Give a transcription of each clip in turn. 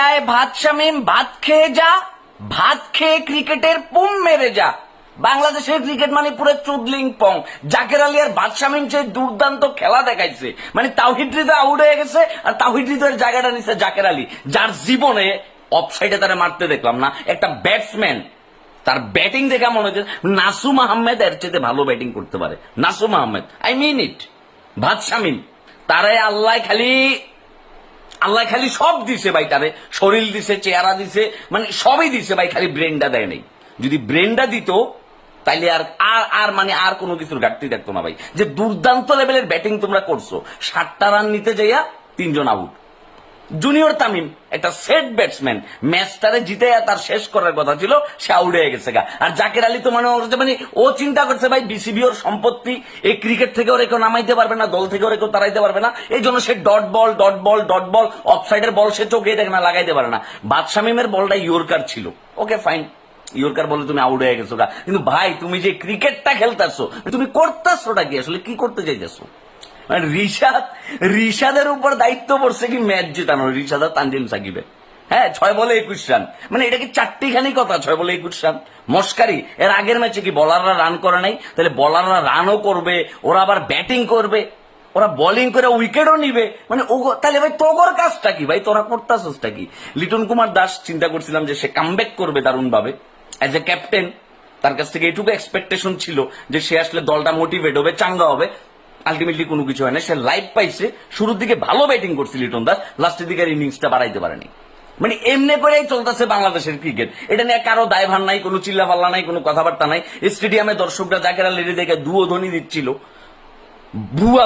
আয় ভাত শামিম, ভাত খেয়ে যা, ভাত খেয়ে ক্রিকেটের পুম মেরে যা। বাংলাদেশের ক্রিকেট মানে পুরো চুদলিং পং। জাকের আলী আর ভাত শামিম যে দুর্দান্ত খেলা দেখাইছে, মানে তাওহিদ হৃদয় আউট হয়ে গেছে আর তাওহিদ হৃদয়ের জায়গাটা নিচ্ছে জাকের আলী, যার জীবনে অফসাইডে তারা মারতে দেখলাম না। একটা ব্যাটসম্যান তার ব্যাটিং দেখা মনে হচ্ছে নাসুম আহমেদ এর চেয়ে ভালো ব্যাটিং করতে পারে। নাসুম আহমেদ, আই মিন ইট। ভাত শামিম তারে আল্লাহ খালি সব দিছে ভাই, তারে শরীর দিছে, চেহারা দিছে, মানে সবই দিছে ভাই, খালি ব্রেনটা দেয় নাই। যদি ব্রেনটা দিত তাইলে আর কোনো কিছুর ঘাটতি দেখতো না ভাই। যে দুর্দান্ত লেভেলের ব্যাটিং তোমরা করছো, 60টা রান নিতে যাইয়া 3 জন আউট। জুনিয়র তামিম একটা সেট ব্যাটসম্যান, ম্যাচটারে জিতে তার শেষ করার কথা ছিল, সে আউট হয়ে গেছে গা। আর জাকের আলী তো মানে ও চিন্তা করছে ভাই বিসিবি ওর সম্পত্তি, এই ক্রিকেট থেকে ওর কেউ নামাইতে পারবে না, দল থেকে ওর কেউ তাড়াইতে পারবে না, এই জন্য সে ডট বল অফসাইডের বল সে চোখে দেখে না, লাগাইতে পারে না। বাদ শামিমের বলটা ইয়র্কার ছিল, ওকে ফাইন, ইয়র্কার বলে তুমি আউট হয়ে গেছো গা। কিন্তু ভাই তুমি যে ক্রিকেটটা খেলতেছো, তুমি করতেছোটা কি, আসলে কি করতে চাইতেছো? মানে রিশাদের উপর দায়িত্ব পড়ছে কি ম্যাচ জেতানো, রিশাদ আর তানজিম সাকিবের। হ্যাঁ, 6 বলে 21 রান, মানে এটা কি চারটিখানি কথা? 6 বলে 21 রান মস্কারি। এর আগের ম্যাচে কি বলাররা রান করে নাই? তাহলে বলাররা রানও করবে, ওরা আবার ব্যাটিং করবে, ওরা বোলিং করে উইকেটও নিবে, মানে তাহলে ভাই তোর কাজটা কি ভাই, তোরা করতেছটা কি? লিটন কুমার দাস চিন্তা করছিলাম যে সে কামব্যাক করবে দারুণ ভাবে অ্যাজ এ ক্যাপ্টেন, তার কাছ থেকে এইটুকু এক্সপেকটেশন ছিল যে সে আসলে দলটা মোটিভেট হবে, চাঙ্গা হবে। আলটিমেটলি কোনো কিছু হয় না, সে লাইফ পাইছে। শুরুর দিকে ভালো ব্যাটিং করছে লিটন দাস, লাস্টের দিকে ইনিংসটা বাড়াইতে পারেনি। মানে এমনি করেই চলতেছে বাংলাদেশের ক্রিকেট, এটা নিয়ে কারো দায়ভার নাই, কোনো চিল্লা পাল্লা নাই, কোনো কথাবার্তা নাই। স্টেডিয়ামে দর্শকরা জাকের আলীর দেখে দুয়ো ধ্বনি দিচ্ছিল,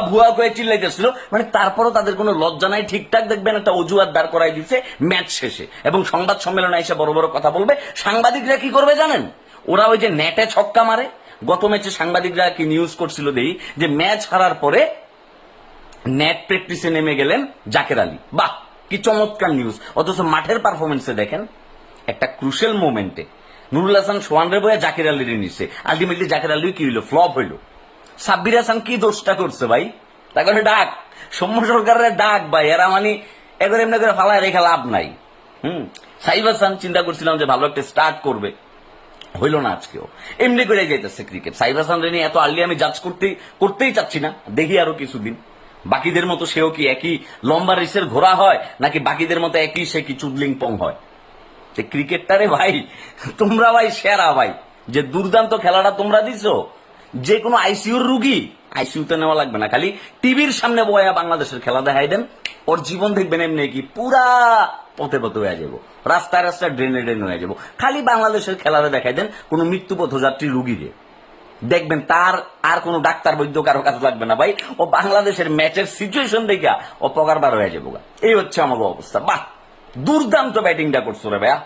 ভুয়া করে চিল্লাইতেছিল, মানে তারপরও তাদের কোনো লজ্জা নাই। ঠিকঠাক দেখবেন একটা অজুহাত দাঁড় করাই দিচ্ছে ম্যাচ শেষে, এবং সংবাদ সম্মেলনে এসে বড় বড় কথা বলবে। সাংবাদিকরা কি করবে জানেন? ওরা ওই যে নেটে ছক্কা মারে, গত ম্যাচে সাংবাদিকরা কি নিউজ করছিল দেই, যে ম্যাচ হারার পরে নেট প্র্যাকটিসে নেমে গেলেন জাকের আলী। বাহ, কি চমৎকার নিউজ! অথচ মাঠের পারফরমেন্সে দেখেন একটা ক্রুশিয়াল মোমেন্টে নুরুল হাসান সোহানরে বয়ে জাকের আলীর নিচ্ছে, আলটিমেটলি জাকের আলী কি হইলো? ফ্লপ হইলো। সাব্বির হাসান কি দোষটা করছে ভাই? তারপরে ডাক সৌম্য সরকারের ডাক ভাই, এরা মানে এবার এমনি করে ফালায় রেখে লাভ নাই। সাইফ হাসান চিন্তা করছিলাম যে ভালো একটা স্টার্ট করবে, হইল না আজকেও, এমনি করে যাইতেছে ক্রিকেট। সাইফ হাসান রেনি এত আর্লি আমি জাজ করতেই চাচ্ছি না, দেখি আরো কিছুদিন। বাকিদের মতো সেও কি একই লম্বা রেসের ঘোড়া হয়, নাকি বাকিদের মতো একই সে কি চুদলিং পং হয়? ক্রিকেটটারে ভাই তোমরা ভাই সেরা ভাই, যে দুর্দান্ত খেলাটা তোমরা দিছো। যে কোনো আইসিইউর রুগী আইসিইউতে নেওয়া লাগবে না, খালি টিভির সামনে বয়া বাংলাদেশের খেলা দেখাই দেন, ওর জীবন দেখবেন এমনি কি পুরা পথে হয়ে যাবো, রাস্তায় ড্রেনে হয়ে যাবো। খালি বাংলাদেশের খেলাটা দেখাই দেন কোনো মৃত্যু পথযাত্রী রুগীরে, দেখবেন তার আর কোনো ডাক্তার বৈদ্য কারো কাজ লাগবে না ভাই। ও বাংলাদেশের ম্যাচের সিচুয়েশন দেখা ও পগার বার হয়ে যাবো। এই হচ্ছে আমাদের অবস্থা। বাহ, দুর্দান্ত ব্যাটিংটা করছো রে ভাইয়া।